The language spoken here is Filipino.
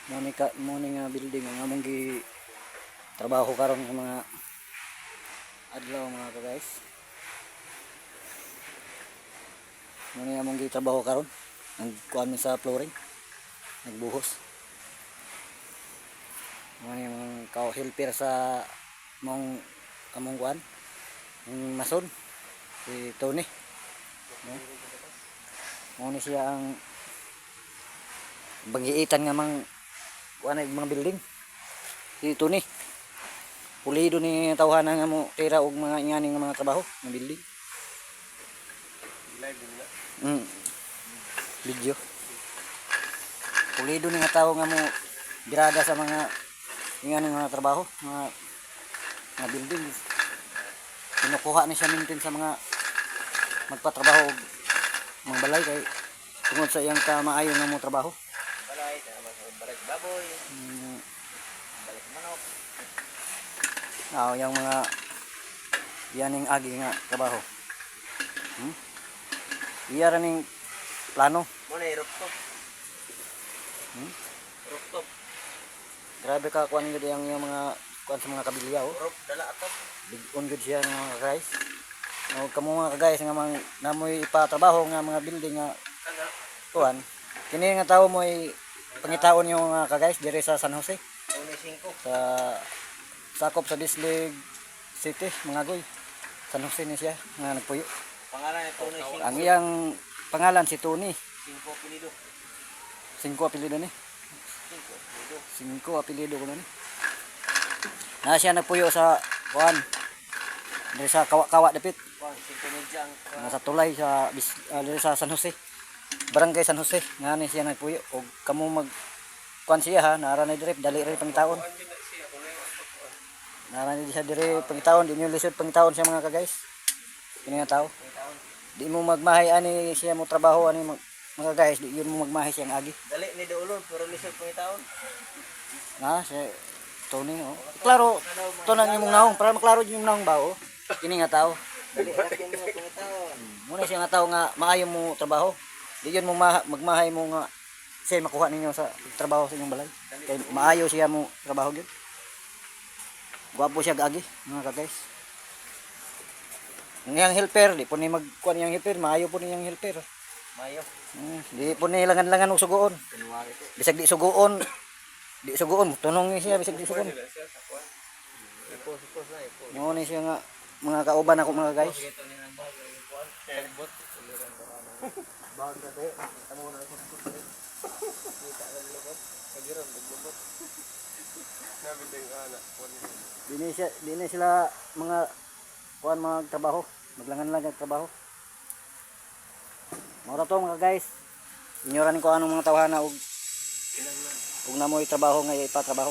Morning nga building ang among gi trabaho karon ng mga adlaw mga ka-guys. Morning among gi trabaho karon. Nagkuan mi sa flooring. Nagbuhos. Morning ang helper sa among kuan. Yung mason si Tony. No? Morning siya ang bagiitan nga kuan mga building. Si Tony. Pulido ni tawhanan nga mo tira og mga ingani nga mga trabaho ng building. Live din na. Video. Pulido ni nga tawo nga mo birada sa mga ingani nga trabaho, mga building. Kinukuha ni siya mintin sa mga magpatrabaho og mga balay kay tungod sa iyang kamaayo nga mo trabaho. Balay, balik baboy. Balik manok. Yung mga yaning agi nga trabaho. Iya ra ning plano. Mo na rooftop. Rooftop. Grabe ka kuan gid yang mga kuan sa mga kabilya oh. Roof dala atop. Big on gid siya mga guys. O kamo mga guys nga namoy ipatrabaho nga mga building nga kuan. Kini nga tawo mo pangitaon yung mga ka-guys dire sa San Jose. Sa sakop sa Dislig City, mga goy. San Jose ni siya nga nagpuyo. Pangalan ni Tony 5. Ang iyang pangalan si Tony. 5 apelyido. 5 apelyido ni. 5 apelyido ko na ni. Na siya nagpuyo sa kuan. Dire sa Kawa dapit. 5 medyang Nasa tulay sa dire sa San Jose. Barangay San Jose. Nga ni siya nagpuyo og kamo mag kuan siya ha, naara na dire dali ra pangitaon. Naara na siya dire pangitaon, di niyo lisod pangitaon siya mga ka-guys. Kini nga tao. Di mo magmahay ani siya mo trabaho ani mga guys, di yun mo magmahay siyang agi. dali ni doulon pero lisod pangitaon. Na si Tony oh. Klaro, to nang imong naong para maklaro yung naong ba oh. Kini nga tao. Dali ra kay mo pangitaon. Muna siya nga tao nga maayo mo trabaho. Di yun mo magmahay mo nga siya makuha ninyo sa trabaho sa inyong balay. Kay maayo siya mo trabaho gyud. Gwapo siya agi mga ka-guys. Yang helper di po ni magkuan yang helper, maayo po niyang helper. Mayo. Di po ni langan-langan og sugoon. January to. Bisag di sugoon. Di sugoon, tunong ni siya bisag di sugoon. Ipos na ipos. Mo ni siya nga mga kauban ako mga guys. Ito ni nang bago yung kuan. Tagbot uliran ko ano. Bawag na tayo. Amo na ko. Kita lang lukot. Kagiron naglukot. Nabiting ana. Di na sila mga kuan magtrabaho, maglangan-langan trabaho. Mora to mga guys. Inyoran ko anong mga tawhana og namoy trabaho nga ipatrabaho.